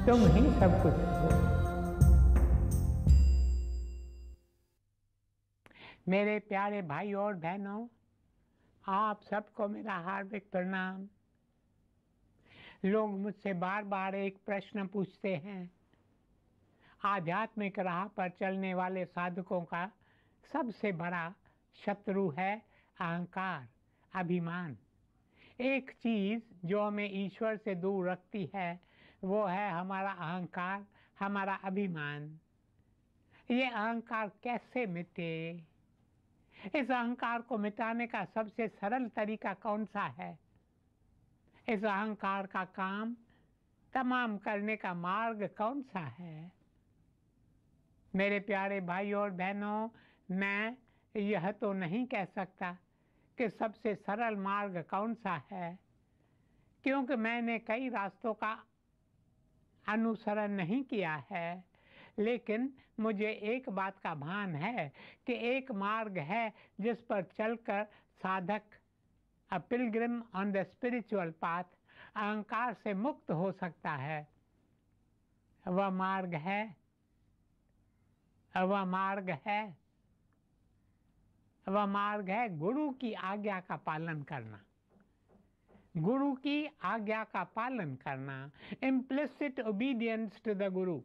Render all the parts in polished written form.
तुम ही सब कुछ हो। मेरे प्यारे भाई और बहनों, आप सबको मेरा हार्दिक प्रणाम। लोग मुझसे बार बार एक प्रश्न पूछते हैं, आध्यात्मिक राह पर चलने वाले साधकों का सबसे बड़ा शत्रु है अहंकार, अभिमान। एक चीज़ जो हमें ईश्वर से दूर रखती है वो है हमारा अहंकार, हमारा अभिमान। ये अहंकार कैसे मिटे? इस अहंकार को मिटाने का सबसे सरल तरीका कौन सा है? इस अहंकार का काम तमाम करने का मार्ग कौन सा है? मेरे प्यारे भाई और बहनों, मैं यह तो नहीं कह सकता कि सबसे सरल मार्ग कौन सा है, क्योंकि मैंने कई रास्तों का अनुसरण नहीं किया है। लेकिन मुझे एक बात का भान है कि एक मार्ग है जिस पर चलकर साधक, a pilgrim on the spiritual path, अहंकार से मुक्त हो सकता है। वह मार्ग है वह मार्ग है वह मार्ग है गुरु की आज्ञा का पालन करना। गुरु की आज्ञा का पालन करना, इम्प्लिसिट ओबीडियंस टू द गुरु।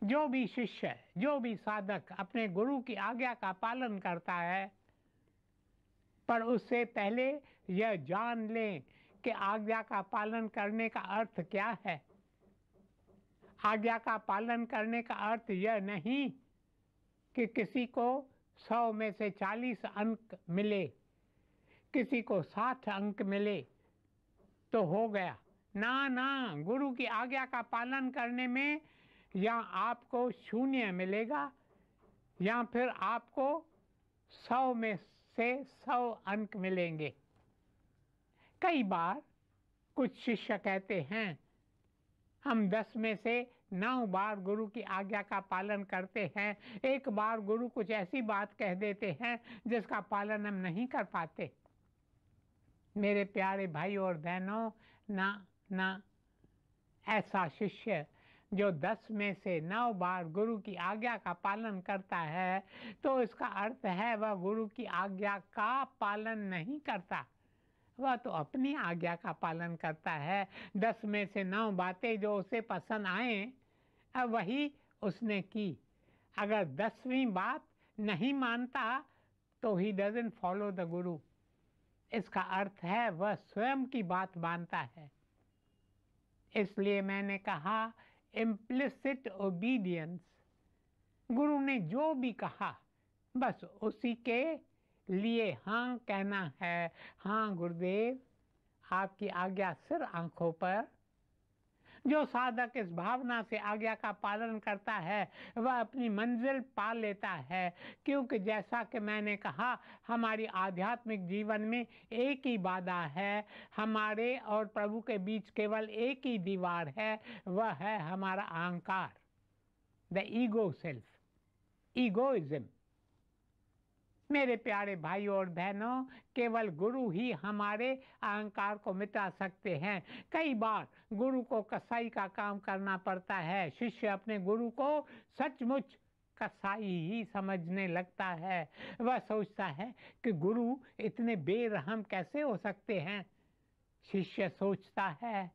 जो भी शिष्य, जो भी साधक अपने गुरु की आज्ञा का पालन करता है, पर उससे पहले यह जान लें कि आज्ञा का पालन करने का अर्थ क्या है। आज्ञा का पालन करने का अर्थ यह नहीं कि किसी को 100 में से 40 अंक मिले, किसी को 60 अंक मिले तो हो गया। ना ना, गुरु की आज्ञा का पालन करने में या आपको 0 मिलेगा या फिर आपको 100 में से 100 अंक मिलेंगे। कई बार कुछ शिष्य कहते हैं, हम 10 में से 9 बार गुरु की आज्ञा का पालन करते हैं, एक बार गुरु कुछ ऐसी बात कह देते हैं जिसका पालन हम नहीं कर पाते। मेरे प्यारे भाई और बहनों, ना ना, ऐसा शिष्य जो 10 में से 9 बार गुरु की आज्ञा का पालन करता है, तो इसका अर्थ है वह गुरु की आज्ञा का पालन नहीं करता, वह तो अपनी आज्ञा का पालन करता है। 10 में से 9 बातें जो उसे पसंद आए, अब वही उसने की। अगर 10वीं बात नहीं मानता तो ही डजंट फॉलो द गुरु। इसका अर्थ है वह स्वयं की बात मानता है। इसलिए मैंने कहा, इम्प्लिसिट ओबीडियंस। गुरु ने जो भी कहा बस उसी के लिए हाँ कहना है। हाँ गुरुदेव, आपकी आज्ञा सिर आंखों पर। जो साधक इस भावना से आज्ञा का पालन करता है वह अपनी मंजिल पा लेता है, क्योंकि जैसा कि मैंने कहा, हमारी आध्यात्मिक जीवन में एक ही बाधा है, हमारे और प्रभु के बीच केवल एक ही दीवार है, वह है हमारा अहंकार, द ईगो सेल्फ, ईगोइज्म। मेरे प्यारे भाई और बहनों, केवल गुरु ही हमारे अहंकार को मिटा सकते हैं। कई बार गुरु को कसाई का काम करना पड़ता है। शिष्य अपने गुरु को सचमुच कसाई ही समझने लगता है। वह सोचता है कि गुरु इतने बेरहम कैसे हो सकते हैं। शिष्य सोचता है,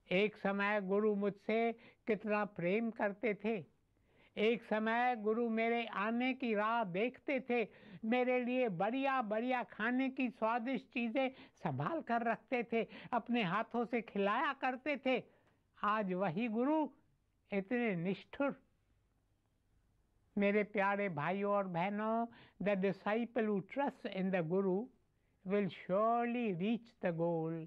एक समय गुरु मुझसे कितना प्रेम करते थे, एक समय गुरु मेरे आने की राह देखते थे, मेरे लिए बढ़िया बढ़िया खाने की स्वादिष्ट चीज़ें संभाल कर रखते थे, अपने हाथों से खिलाया करते थे। आज वही गुरु इतने निष्ठुर। मेरे प्यारे भाइयों और बहनों, the disciple who trust in the guru will surely reach the goal.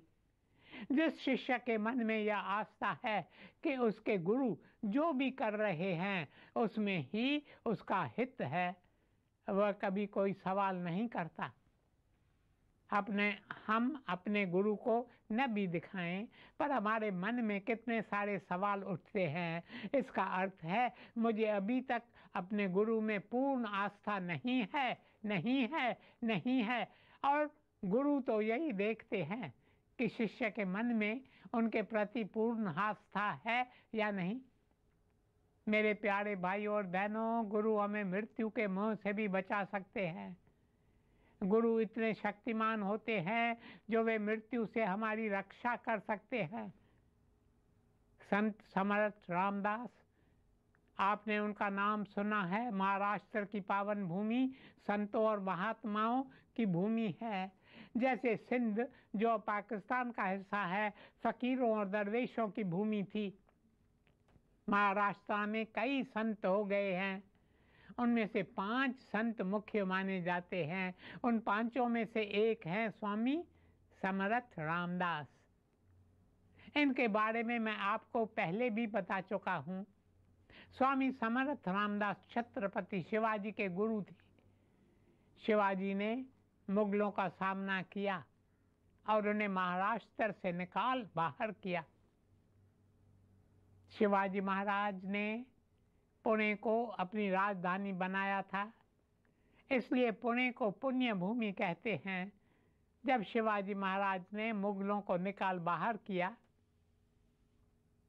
जिस शिष्य के मन में यह आस्था है कि उसके गुरु जो भी कर रहे हैं उसमें ही उसका हित है, वह कभी कोई सवाल नहीं करता। हम अपने गुरु को न भी दिखाएं, पर हमारे मन में कितने सारे सवाल उठते हैं। इसका अर्थ है मुझे अभी तक अपने गुरु में पूर्ण आस्था नहीं है, नहीं है, नहीं है। और गुरु तो यही देखते हैं कि शिष्य के मन में उनके प्रति पूर्ण आस्था है या नहीं? मेरे प्यारे भाई और बहनों, गुरु हमें मृत्यु के मुंह से भी बचा सकते हैं। गुरु इतने शक्तिमान होते हैं जो वे मृत्यु से हमारी रक्षा कर सकते हैं। संत समर्थ रामदास, आपने उनका नाम सुना है। महाराष्ट्र की पावन भूमि संतों और महात्माओं की भूमि है। जैसे सिंध जो पाकिस्तान का हिस्सा है, फकीरों और दरवेशों की भूमि थी। महाराष्ट्र में कई संत हो गए हैं। उनमें से 5 संत मुख्य माने जाते हैं। उन 5 में से एक हैं स्वामी समर्थ रामदास। इनके बारे में मैं आपको पहले भी बता चुका हूँ। स्वामी समर्थ रामदास छत्रपति शिवाजी के गुरु थे। शिवाजी ने मुगलों का सामना किया और उन्हें महाराष्ट्र से निकाल बाहर किया। शिवाजी महाराज ने पुणे को अपनी राजधानी बनाया था, इसलिए पुणे को पुण्य भूमि कहते हैं। जब शिवाजी महाराज ने मुगलों को निकाल बाहर किया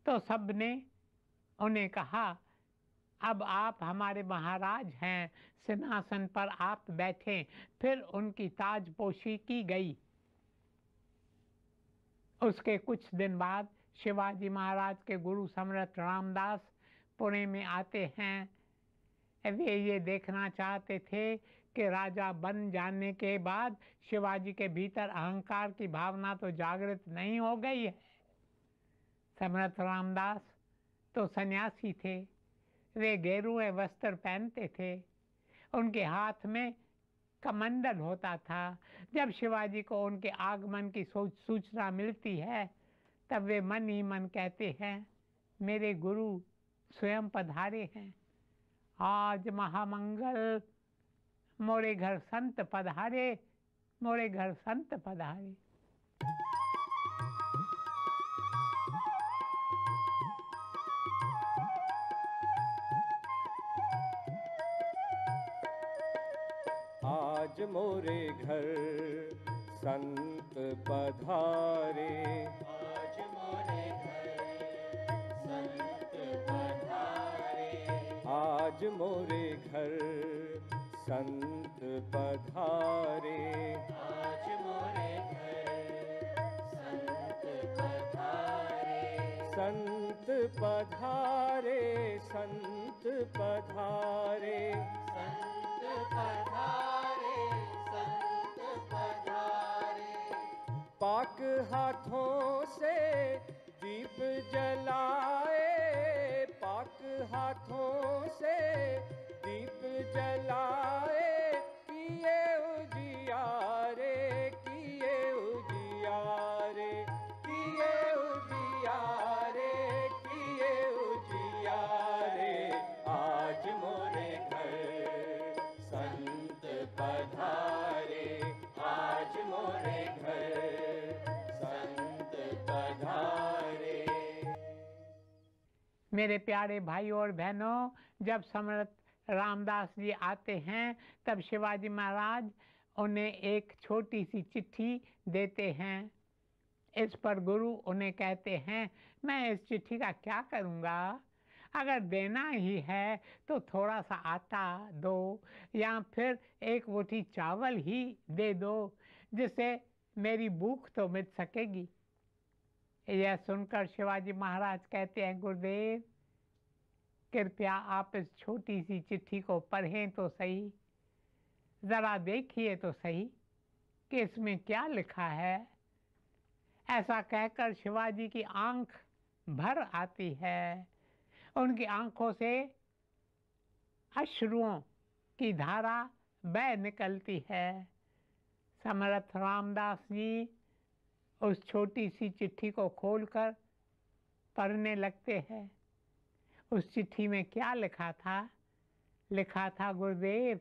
तो सबने उन्हें कहा, अब आप हमारे महाराज हैं, सिंहासन पर आप बैठें। फिर उनकी ताजपोशी की गई। उसके कुछ दिन बाद शिवाजी महाराज के गुरु समर्थ रामदास पुणे में आते हैं। वे ये देखना चाहते थे कि राजा बन जाने के बाद शिवाजी के भीतर अहंकार की भावना तो जागृत नहीं हो गई है। समर्थ रामदास तो सन्यासी थे। वे गेरुए वस्त्र पहनते थे। उनके हाथ में कमंडल होता था। जब शिवाजी को उनके आगमन की सूचना मिलती है तब वे मन ही मन कहते हैं, मेरे गुरु स्वयं पधारे हैं। आज महामंगल, मोरे घर संत पधारे, मोरे घर संत पधारे। आज मोरे घर संत पधारे, आज मोरे घर संत पधारे, आज मोरे घर संत पधारे, आज मोरे घर संत पधारे, संत पधारे, संत पधारे, संत पधारे, संत पधारे। पाक हाथों से दीप जलाए, पाक हाथों से दीप जलाए, किए उजियारे, किए उजियारे, किए उजियारे, किए उजियारे। आज मोरे घर संत पधारे, आज मोरे घर संत पधारे। मेरे प्यारे भाई और बहनों, जब समर्थ रामदास जी आते हैं तब शिवाजी महाराज उन्हें एक छोटी सी चिट्ठी देते हैं। इस पर गुरु उन्हें कहते हैं, मैं इस चिट्ठी का क्या करूँगा? अगर देना ही है तो थोड़ा सा आटा दो या फिर एक मुट्ठी चावल ही दे दो, जिससे मेरी भूख तो मिट सकेगी। यह सुनकर शिवाजी महाराज कहते हैं, गुरुदेव कृपया आप इस छोटी सी चिट्ठी को पढ़ें तो सही, ज़रा देखिए तो सही कि इसमें क्या लिखा है। ऐसा कहकर शिवाजी की आंख भर आती है। उनकी आंखों से अश्रुओं की धारा बह निकलती है। समर्थ रामदास जी उस छोटी सी चिट्ठी को खोलकर पढ़ने लगते हैं। उस चिट्ठी में क्या लिखा था? लिखा था, गुरुदेव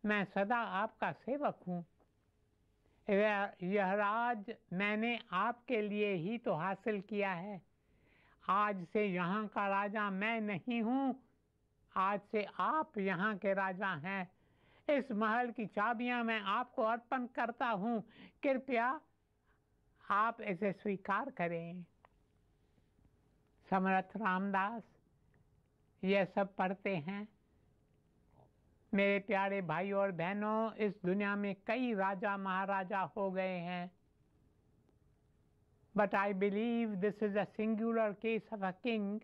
मैं सदा आपका सेवक हूँ। यह राज मैंने आपके लिए ही तो हासिल किया है। आज से यहाँ का राजा मैं नहीं हूँ, आज से आप यहाँ के राजा हैं। इस महल की चाबियाँ मैं आपको अर्पण करता हूँ। कृपया आप इसे स्वीकार करें। समर्थ रामदास यह सब पढ़ते हैं। मेरे प्यारे भाइयों और बहनों, इस दुनिया में कई राजा महाराजा हो गए हैं, but I believe this is a singular case of a king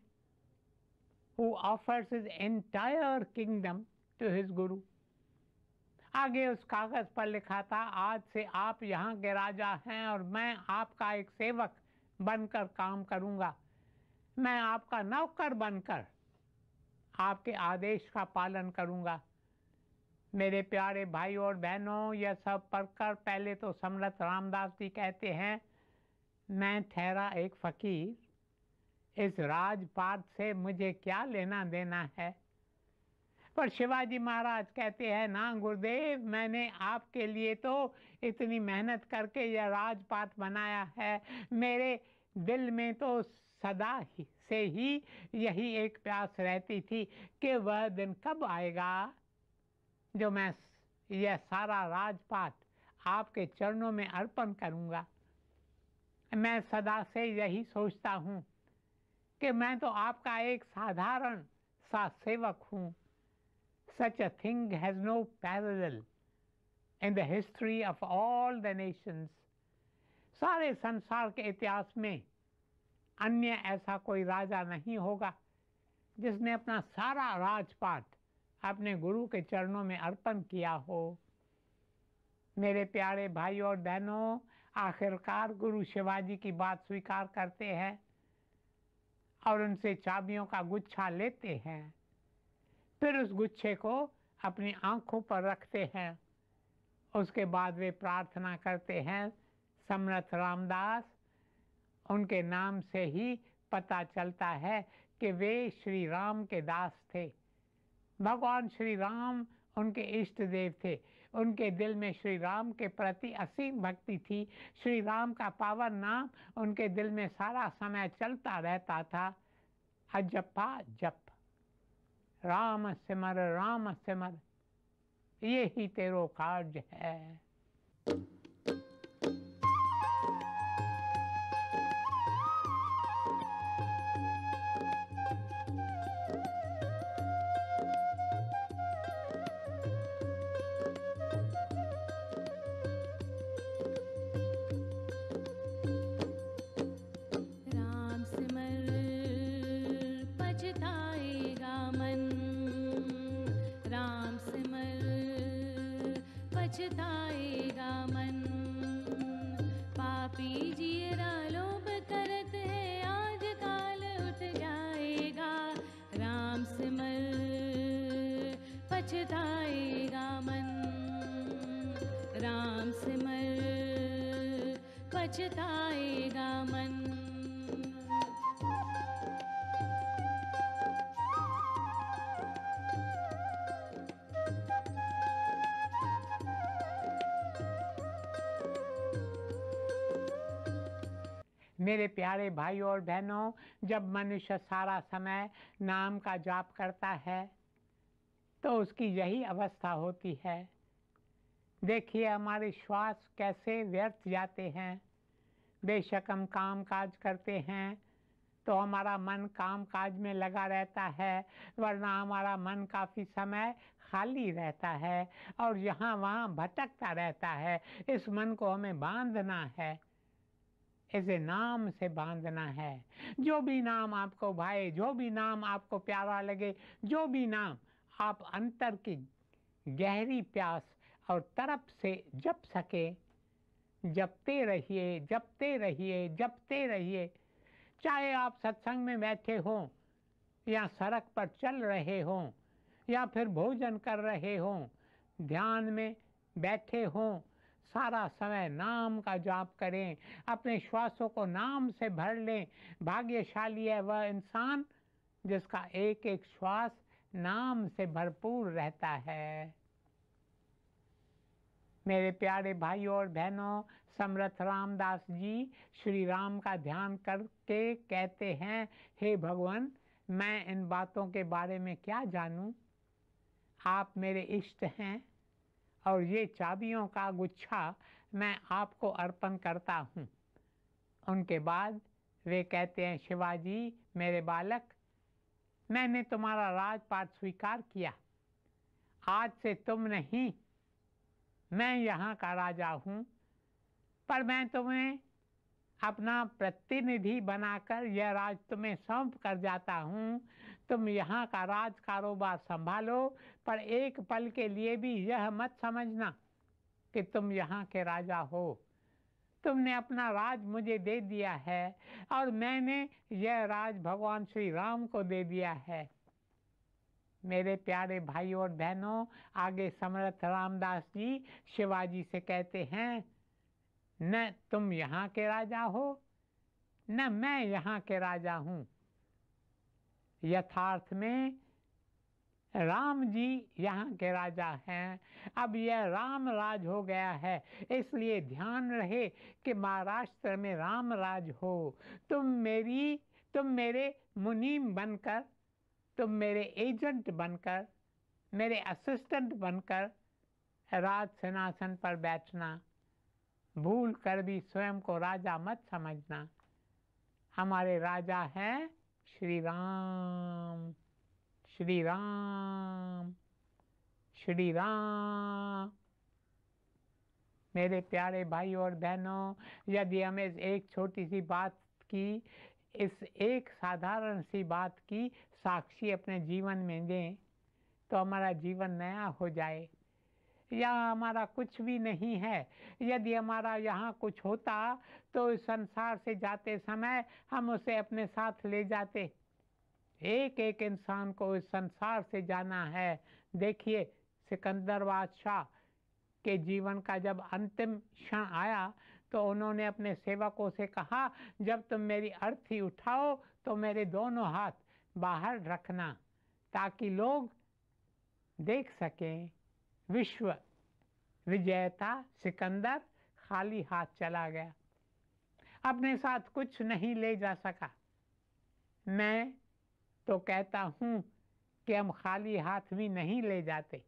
who offers his entire kingdom to his guru. आगे उस कागज पर लिखा था, आज से आप यहाँ के राजा हैं और मैं आपका एक सेवक बनकर काम करूँगा। मैं आपका नौकर बनकर आपके आदेश का पालन करूँगा। मेरे प्यारे भाइयों और बहनों, यह सब पढ़कर पहले तो समर्थ रामदास जी कहते हैं, मैं ठहरा एक फकीर, इस राजपाट से मुझे क्या लेना देना है। पर शिवाजी महाराज कहते हैं, ना गुरुदेव, मैंने आपके लिए तो इतनी मेहनत करके यह राजपाट बनाया है। मेरे दिल में तो सदा से ही यही एक प्यास रहती थी कि वह दिन कब आएगा जो मैं यह सारा राजपाट आपके चरणों में अर्पण करूँगा। मैं सदा से यही सोचता हूँ कि मैं तो आपका एक साधारण सा सेवक हूँ। Such a thing has no parallel in the history of all the nations. सारे संसार के इतिहास में अन्य ऐसा कोई राजा नहीं होगा जिसने अपना सारा राजपाट अपने गुरु के चरणों में अर्पण किया हो। मेरे प्यारे भाइयों और बहनों, आखिरकार गुरु शिवाजी की बात स्वीकार करते हैं और उनसे चाबियों का गुच्छा लेते हैं। फिर उस गुच्छे को अपनी आंखों पर रखते हैं। उसके बाद वे प्रार्थना करते हैं। समर्थ रामदास, उनके नाम से ही पता चलता है कि वे श्री राम के दास थे। भगवान श्री राम उनके इष्ट देव थे। उनके दिल में श्री राम के प्रति असीम भक्ति थी। श्री राम का पावन नाम उनके दिल में सारा समय चलता रहता था। अजपा जप, राम सिमर, ये ही तेरो कार्य है। पछताएगा मन, पापी जीरा लोभ करत है, आज काल उठ जाएगा। राम सिमर पछताएगा मन, राम सिमर पछताएगा मन। मेरे प्यारे भाइयों और बहनों, जब मनुष्य सारा समय नाम का जाप करता है तो उसकी यही अवस्था होती है। देखिए हमारे श्वास कैसे व्यर्थ जाते हैं। बेशक हम काम काज करते हैं तो हमारा मन काम काज में लगा रहता है, वरना हमारा मन काफ़ी समय खाली रहता है और यहाँ वहाँ भटकता रहता है। इस मन को हमें बांधना है, इसे नाम से बांधना है। जो भी नाम आपको भाए, जो भी नाम आपको प्यारा लगे, जो भी नाम आप अंतर की गहरी प्यास और तड़प से जप सके, जपते रहिए, जपते रहिए, जपते रहिए। चाहे आप सत्संग में बैठे हों या सड़क पर चल रहे हों या फिर भोजन कर रहे हों, ध्यान में बैठे हों, सारा समय नाम का जाप करें। अपने श्वासों को नाम से भर लें। भाग्यशाली है वह इंसान जिसका एक एक श्वास नाम से भरपूर रहता है। मेरे प्यारे भाइयों और बहनों, समर्थ रामदास जी श्री राम का ध्यान करके कहते हैं, हे भगवान, मैं इन बातों के बारे में क्या जानूं? आप मेरे इष्ट हैं और ये चाबियों का गुच्छा मैं आपको अर्पण करता हूँ। उनके बाद वे कहते हैं, शिवाजी मेरे बालक, मैंने तुम्हारा राजपाट स्वीकार किया। आज से तुम नहीं, मैं यहाँ का राजा हूँ, पर मैं तुम्हें अपना प्रतिनिधि बनाकर यह राज तुम्हें सौंप कर जाता हूँ। तुम यहाँ का राज कारोबार संभालो, पर एक पल के लिए भी यह मत समझना कि तुम यहाँ के राजा हो। तुमने अपना राज मुझे दे दिया है और मैंने यह राज भगवान श्री राम को दे दिया है। मेरे प्यारे भाई और बहनों, आगे समर्थ रामदास जी शिवाजी से कहते हैं, न तुम यहाँ के राजा हो, न मैं यहाँ के राजा हूँ। यथार्थ में राम जी यहाँ के राजा हैं। अब यह राम राज हो गया है, इसलिए ध्यान रहे कि महाराष्ट्र में राम राज हो। तुम मेरे मुनीम बनकर, तुम मेरे एजेंट बनकर, मेरे असिस्टेंट बनकर राज सिंहासन पर बैठना। भूल कर भी स्वयं को राजा मत समझना। हमारे राजा हैं श्री राम, श्री राम, श्री राम। मेरे प्यारे भाई और बहनों, यदि हम इस एक छोटी सी बात की, इस एक साधारण सी बात की साक्षी अपने जीवन में दें, तो हमारा जीवन नया हो जाए। यहाँ हमारा कुछ भी नहीं है। यदि हमारा यहाँ कुछ होता तो इस संसार से जाते समय हम उसे अपने साथ ले जाते। एक एक इंसान को इस संसार से जाना है। देखिए, सिकंदर बादशाह के जीवन का जब अंतिम क्षण आया तो उन्होंने अपने सेवकों से कहा, जब तुम मेरी अर्थी उठाओ तो मेरे दोनों हाथ बाहर रखना, ताकि लोग देख सकें विश्व विजेता सिकंदर खाली हाथ चला गया, अपने साथ कुछ नहीं ले जा सका। मैं तो कहता हूँ कि हम खाली हाथ भी नहीं ले जाते,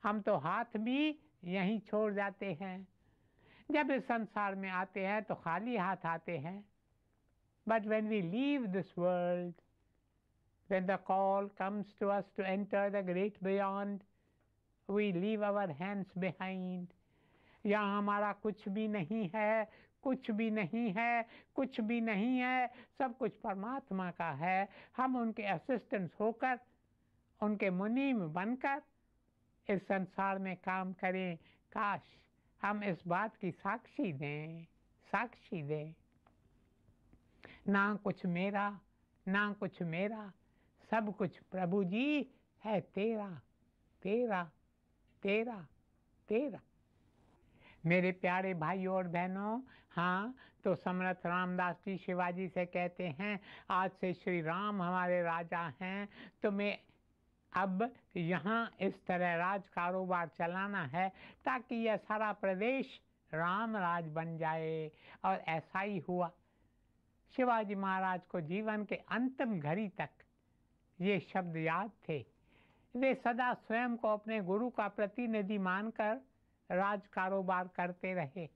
हम तो हाथ भी यहीं छोड़ जाते हैं। जब इस संसार में आते हैं तो खाली हाथ आते हैं, but when we leave this world, when the call comes to us to enter the great beyond, we leave our hands behind. यहाँ हमारा कुछ भी नहीं है, कुछ भी नहीं है, कुछ भी नहीं है, सब कुछ परमात्मा का है। हम उनके असिस्टेंट्स होकर, उनके मुनीम बनकर इस संसार में काम करें। काश हम इस बात की साक्षी दें, साक्षी दें। ना कुछ मेरा, ना कुछ मेरा, सब कुछ प्रभु जी है तेरा, तेरा, तेरा, तेरा। मेरे प्यारे भाइयों और बहनों, हाँ, तो समर्थ रामदास जी शिवाजी से कहते हैं, आज से श्री राम हमारे राजा हैं। तुम्हें अब यहाँ इस तरह राज कारोबार चलाना है ताकि यह सारा प्रदेश राम राज बन जाए। और ऐसा ही हुआ। शिवाजी महाराज को जीवन के अंतिम घड़ी तक ये शब्द याद थे। वे सदा स्वयं को अपने गुरु का प्रतिनिधि मानकर राज कारोबार करते रहे।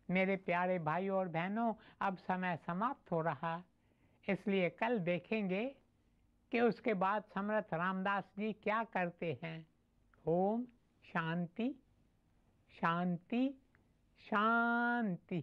मेरे प्यारे भाइयों और बहनों, अब समय समाप्त हो रहा, इसलिए कल देखेंगे कि उसके बाद समर्थ रामदास जी क्या करते हैं। ओम शांति, शांति, शांति।